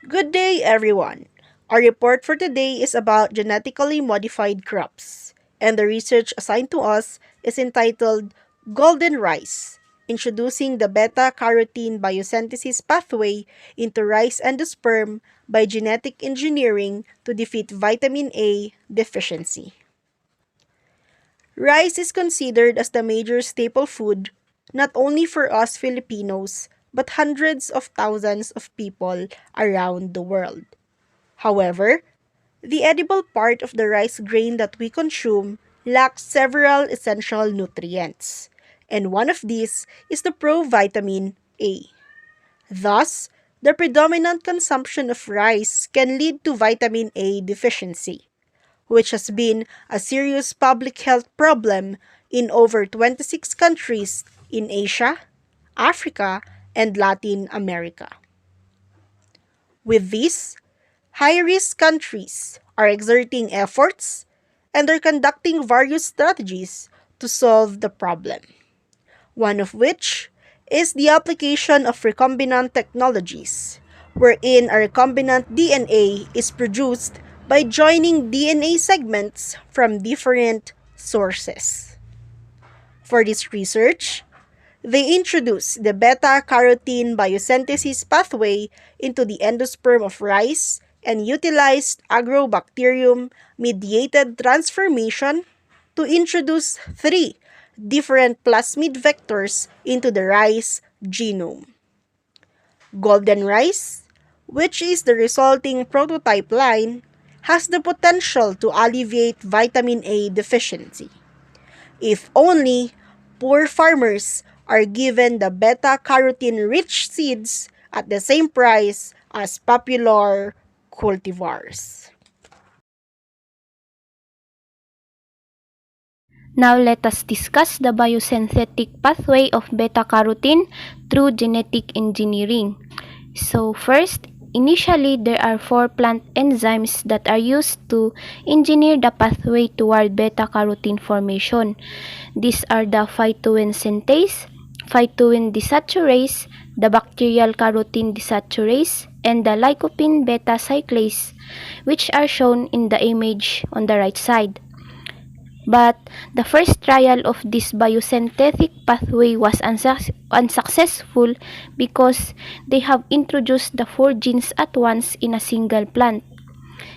Good day, everyone. Our report for today is about genetically modified crops, and the research assigned to us is entitled Golden Rice, introducing the beta carotene biosynthesis pathway into rice endosperm by genetic engineering to defeat vitamin A deficiency. Rice is considered as the major staple food not only for us Filipinos but hundreds of thousands of people around the world. However, the edible part of the rice grain that we consume lacks several essential nutrients, and one of these is the provitamin A. Thus, the predominant consumption of rice can lead to vitamin A deficiency, which has been a serious public health problem in over 26 countries in Asia, Africa, and Latin America. With this, high-risk countries are exerting efforts and are conducting various strategies to solve the problem, one of which is the application of recombinant technologies, wherein a recombinant DNA is produced by joining DNA segments from different sources. For this research, they introduced the beta-carotene biosynthesis pathway into the endosperm of rice and utilized agrobacterium-mediated transformation to introduce three different plasmid vectors into the rice genome. Golden rice, which is the resulting prototype line, has the potential to alleviate vitamin A deficiency. If only poor farmers are given the beta-carotene-rich seeds at the same price as popular cultivars. Now let us discuss the biosynthetic pathway of beta-carotene through genetic engineering. So first, initially there are four plant enzymes that are used to engineer the pathway toward beta-carotene formation. These are the phytoin synthase, phytoin desaturase, the bacterial carotene desaturase, and the lycopene beta cyclase, which are shown in the image on the right side. But the first trial of this biosynthetic pathway was unsuccessful because they have introduced the four genes at once in a single plant.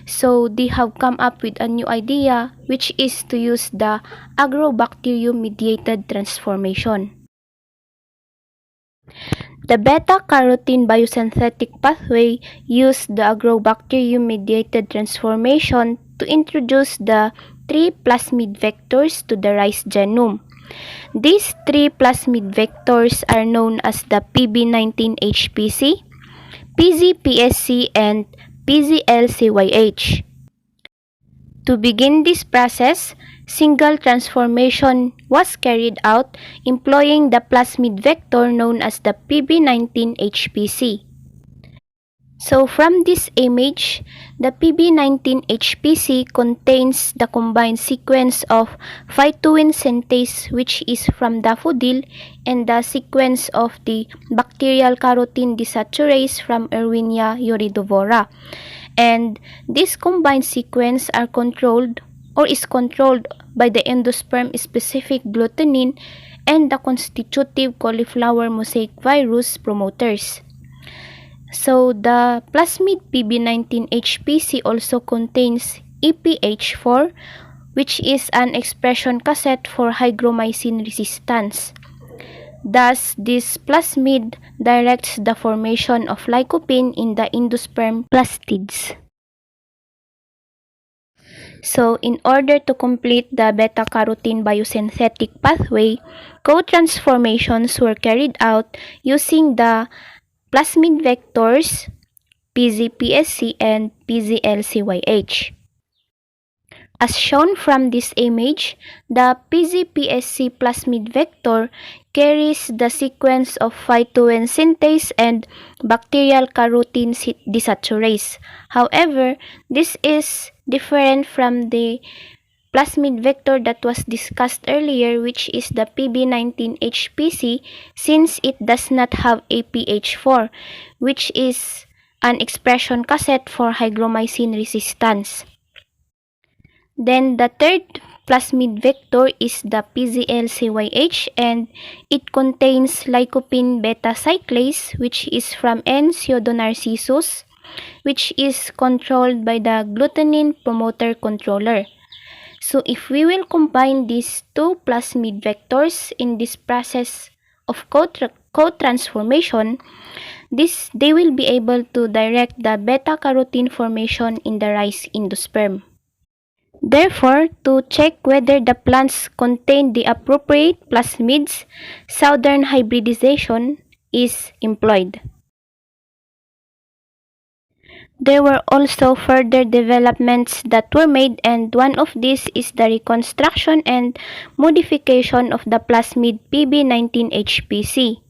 So they have come up with a new idea, which is to use the agrobacterium-mediated transformation. The beta-carotene biosynthetic pathway used the agrobacterium-mediated transformation to introduce the three plasmid vectors to the rice genome. These three plasmid vectors are known as the PB19HPC, PZPSC, and PZLCYH. To begin this process, single transformation was carried out employing the plasmid vector known as the PB19HPC. So from this image, the PB19HPC contains the combined sequence of phytoin synthase, which is from daffodil, and the sequence of the bacterial carotene desaturase from Erwinia iridivora. And this combined sequence are controlled or is controlled by the endosperm specific glutenin and the constitutive cauliflower mosaic virus promoters. So the plasmid PB19HPC also contains EPH4, which is an expression cassette for hygromycin resistance. Thus, this plasmid directs the formation of lycopene in the endosperm plastids. So, in order to complete the beta-carotene biosynthetic pathway, co-transformations were carried out using the plasmid vectors PZPSC and PZLCYH. As shown from this image, the PZPSC plasmid vector carries the sequence of phytoin synthase and bacterial carotene desaturase. However, this is different from the plasmid vector that was discussed earlier, which is the PB19HPC, since it does not have APH4, which is an expression cassette for hygromycin resistance. Then the third plasmid vector is the PZL-CYH and it contains lycopene beta cyclase which is from N. pseudonarcissus which is controlled by the glutenin promoter controller. So if we will combine these two plasmid vectors in this process of co-transformation, they will be able to direct the beta-carotene formation in the rice endosperm. Therefore, to check whether the plants contain the appropriate plasmids, southern hybridization is employed. There were also further developments that were made, and one of these is the reconstruction and modification of the plasmid PB19HPC.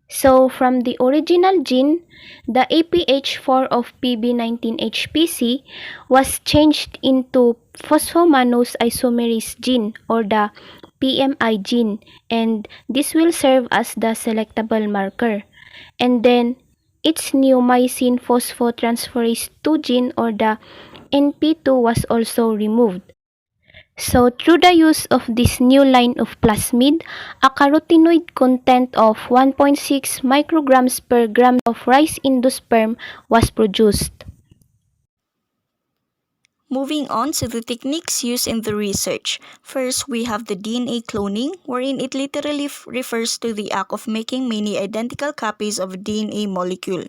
So, from the original gene, the APH4 of PB19HPC was changed into phosphomannose isomerase gene or the PMI gene, and this will serve as the selectable marker. And then, its new myosin phosphotransferase 2 gene or the NP2 was also removed. So, through the use of this new line of plasmid, a carotenoid content of 1.6 micrograms per gram of rice endosperm was produced. Moving on to the techniques used in the research. First, we have the DNA cloning, wherein it literally refers to the act of making many identical copies of a DNA molecule.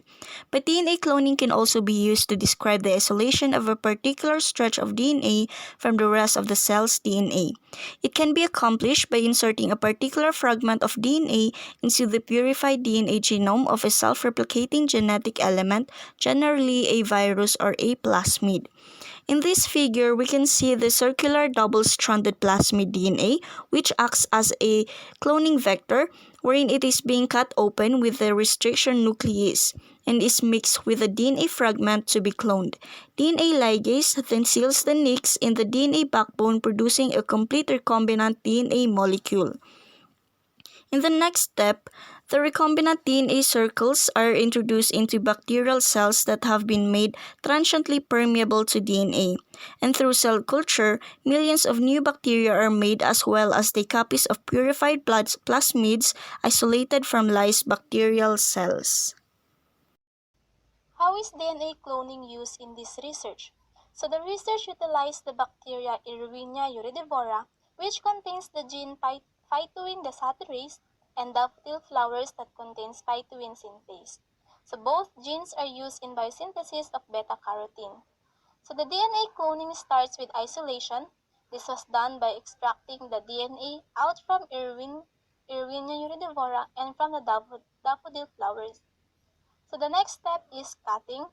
But DNA cloning can also be used to describe the isolation of a particular stretch of DNA from the rest of the cell's DNA. It can be accomplished by inserting a particular fragment of DNA into the purified DNA genome of a self-replicating genetic element, generally a virus or a plasmid. In this figure, we can see the circular double-stranded plasmid DNA, which acts as a cloning vector, wherein it is being cut open with the restriction nuclease and is mixed with a DNA fragment to be cloned. DNA ligase then seals the nicks in the DNA backbone, producing a complete recombinant DNA molecule. In the next step, the recombinant DNA circles are introduced into bacterial cells that have been made transiently permeable to DNA, and through cell culture, millions of new bacteria are made as well as the copies of purified plasmids isolated from lysed bacterial cells. How is DNA cloning used in this research? So the research utilized the bacteria Erwinia iridivora, which contains the gene phytoin desaturase, and daffodil flowers that contains phytoin synthase. So both genes are used in biosynthesis of beta-carotene. So the DNA cloning starts with isolation. This was done by extracting the DNA out from Erwinia iridivora and from the daffodil flowers. So the next step is cutting,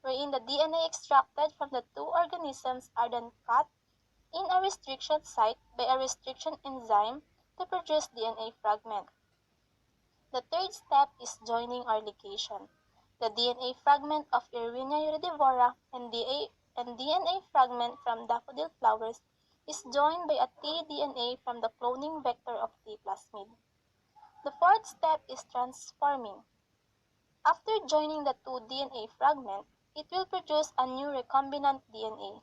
wherein the DNA extracted from the two organisms are then cut in a restriction site by a restriction enzyme to produce DNA fragment. The third step is joining or ligation. The DNA fragment of Erwinia iridivora and DNA fragment from daffodil flowers is joined by a tDNA from the cloning vector of T plasmid. The fourth step is transforming. After joining the two DNA fragments, it will produce a new recombinant DNA.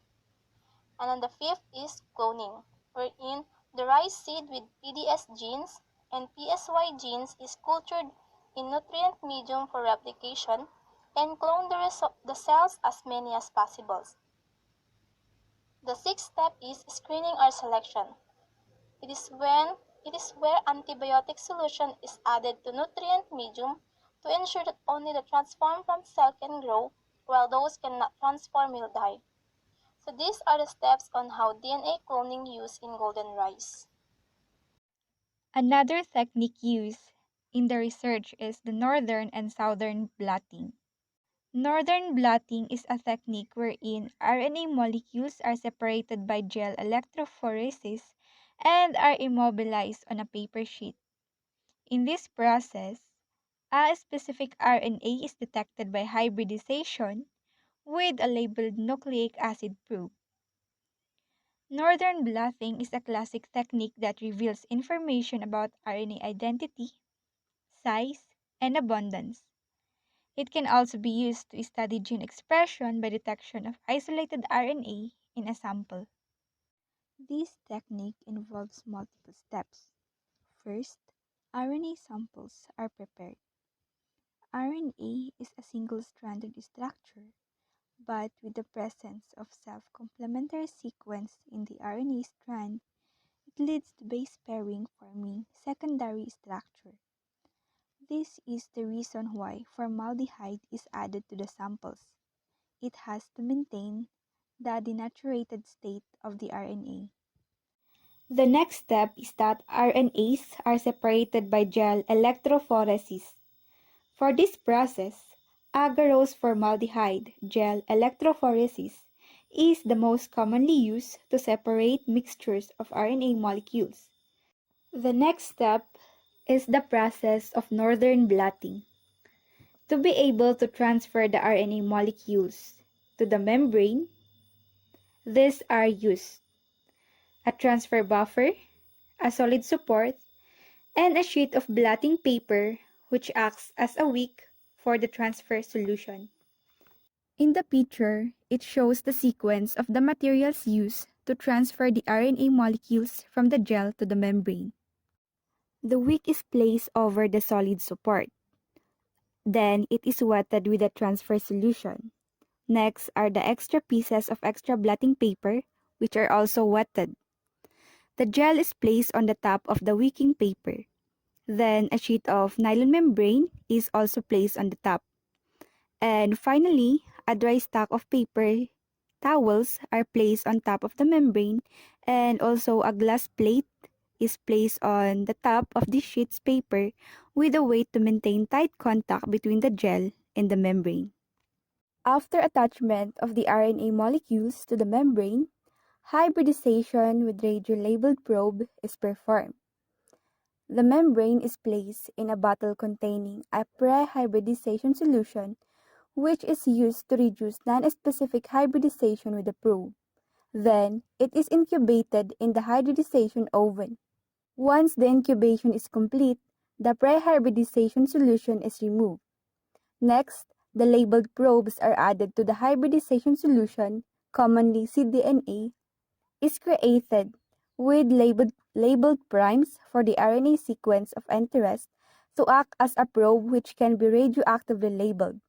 And then the fifth is cloning, wherein the rice seed with PDS genes and PSY genes is cultured in nutrient medium for replication and clone the cells as many as possible. The sixth step is screening or selection. It is where antibiotic solution is added to nutrient medium to ensure that only the transformed from cell can grow, while those cannot transform will die. So these are the steps on how DNA cloning used in golden rice. Another technique used in the research is the northern and southern blotting. Northern blotting is a technique wherein RNA molecules are separated by gel electrophoresis and are immobilized on a paper sheet. In this process, a specific RNA is detected by hybridization with a labeled nucleic acid probe. Northern blotting is a classic technique that reveals information about RNA identity, size, and abundance. It can also be used to study gene expression by detection of isolated RNA in a sample. This technique involves multiple steps. First, RNA samples are prepared. RNA is a single-stranded structure, but with the presence of self-complementary sequence in the RNA strand, it leads to base pairing forming secondary structure. This is the reason why formaldehyde is added to the samples. It has to maintain the denatured state of the RNA. The next step is that RNAs are separated by gel electrophoresis. For this process, agarose formaldehyde gel electrophoresis is the most commonly used to separate mixtures of RNA molecules. The next step is the process of northern blotting. To be able to transfer the RNA molecules to the membrane, these are used: a transfer buffer, a solid support, and a sheet of blotting paper which acts as a wick for the transfer solution. In the picture, it shows the sequence of the materials used to transfer the RNA molecules from the gel to the membrane. The wick is placed over the solid support. Then it is wetted with a transfer solution. Next are the extra pieces of extra blotting paper, which are also wetted. The gel is placed on the top of the wicking paper. Then a sheet of nylon membrane is also placed on the top. And finally, a dry stack of paper towels are placed on top of the membrane, and also a glass plate is placed on the top of the sheet's paper with a weight to maintain tight contact between the gel and the membrane. After attachment of the RNA molecules to the membrane, hybridization with radio-labeled probe is performed. The membrane is placed in a bottle containing a pre-hybridization solution, which is used to reduce non-specific hybridization with the probe. Then, it is incubated in the hybridization oven. Once the incubation is complete, the pre-hybridization solution is removed. Next, the labeled probes are added to the hybridization solution, commonly cDNA, is created with labeled primes for the RNA sequence of interest to act as a probe which can be radioactively labeled.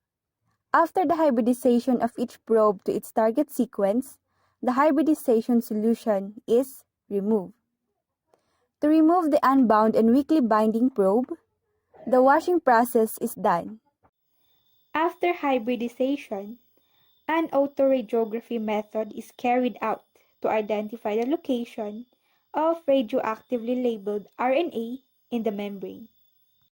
After the hybridization of each probe to its target sequence, the hybridization solution is removed. To remove the unbound and weakly binding probe, the washing process is done. After hybridization, an autoradiography method is carried out to identify the location of radioactively labeled RNA in the membrane.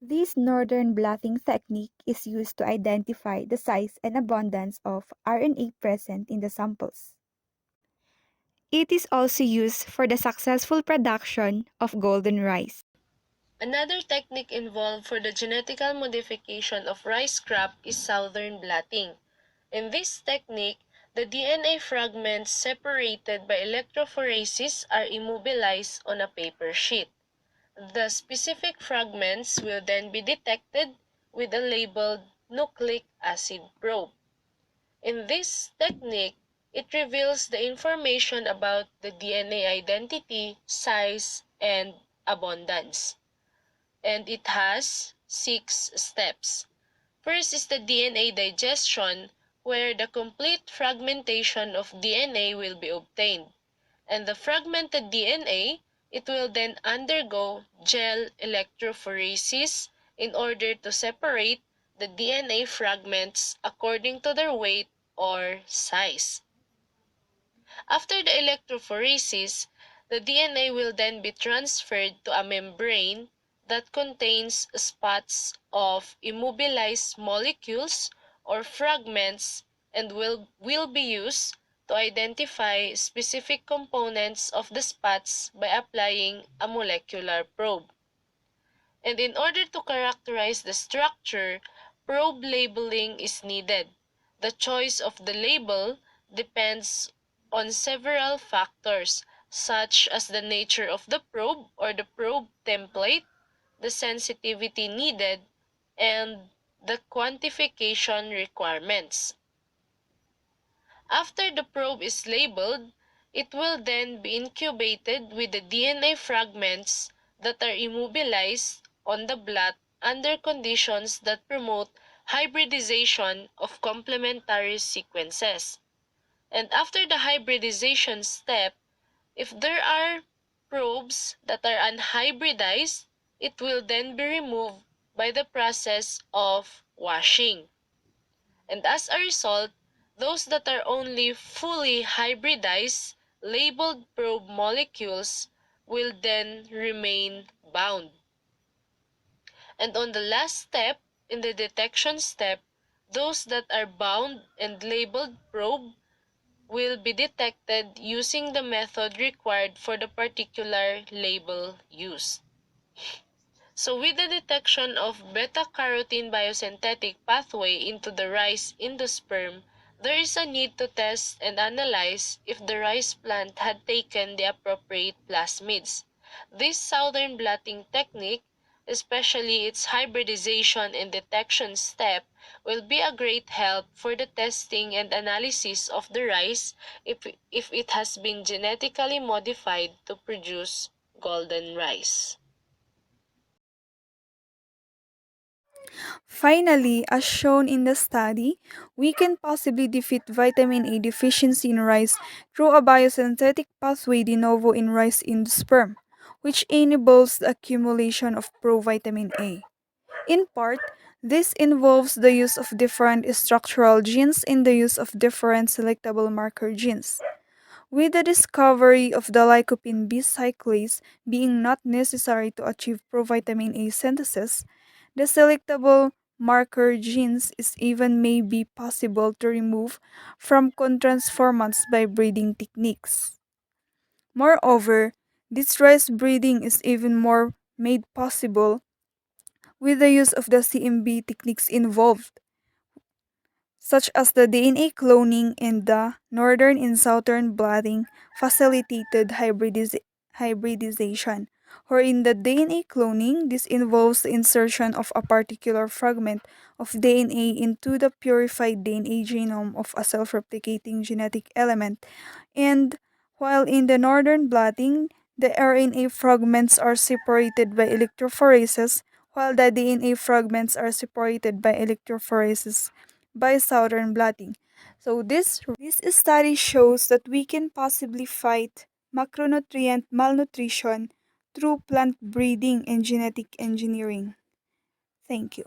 This northern blotting technique is used to identify the size and abundance of RNA present in the samples. It is also used for the successful production of golden rice. Another technique involved for the genetical modification of rice crop is southern blotting. In this technique, the DNA fragments separated by electrophoresis are immobilized on a paper sheet. The specific fragments will then be detected with a labeled nucleic acid probe. In this technique, it reveals the information about the DNA identity, size, and abundance. And it has 6 steps. First is the DNA digestion, where the complete fragmentation of DNA will be obtained. And the fragmented DNA, it will then undergo gel electrophoresis in order to separate the DNA fragments according to their weight or size. After the electrophoresis, the DNA will then be transferred to a membrane that contains spots of immobilized molecules or fragments and will be used to identify specific components of the spots by applying a molecular probe. And in order to characterize the structure, probe labeling is needed. The choice of the label depends on several factors, such as the nature of the probe or the probe template, the sensitivity needed, and the quantification requirements. After the probe is labeled, it will then be incubated with the DNA fragments that are immobilized on the blot under conditions that promote hybridization of complementary sequences. And after the hybridization step, if there are probes that are unhybridized, it will then be removed by the process of washing. And as a result, those that are only fully hybridized, labeled probe molecules will then remain bound. And on the last step, in the detection step, those that are bound and labeled probe will be detected using the method required for the particular label used. So with the detection of beta-carotene biosynthetic pathway into the rice endosperm, there is a need to test and analyze if the rice plant had taken the appropriate plasmids. This southern blotting technique, especially its hybridization and detection step, will be a great help for the testing and analysis of the rice if it has been genetically modified to produce golden rice. Finally, as shown in the study, we can possibly defeat vitamin A deficiency in rice through a biosynthetic pathway de novo in rice endosperm, which enables the accumulation of provitamin A. In part, this involves the use of different structural genes and the use of different selectable marker genes. With the discovery of the lycopene B cyclase being not necessary to achieve provitamin A synthesis, the selectable marker genes is even may be possible to remove from contransformants by breeding techniques. Moreover, this rice breeding is even more made possible with the use of the CMB techniques involved, such as the DNA cloning and the northern and southern blotting facilitated hybridization. Or in the DNA cloning, this involves the insertion of a particular fragment of DNA into the purified DNA genome of a self-replicating genetic element, and while in the northern blotting, the RNA fragments are separated by electrophoresis, while the DNA fragments are separated by electrophoresis by southern blotting. So this study shows that we can possibly fight macronutrient malnutrition through plant breeding and genetic engineering. Thank you.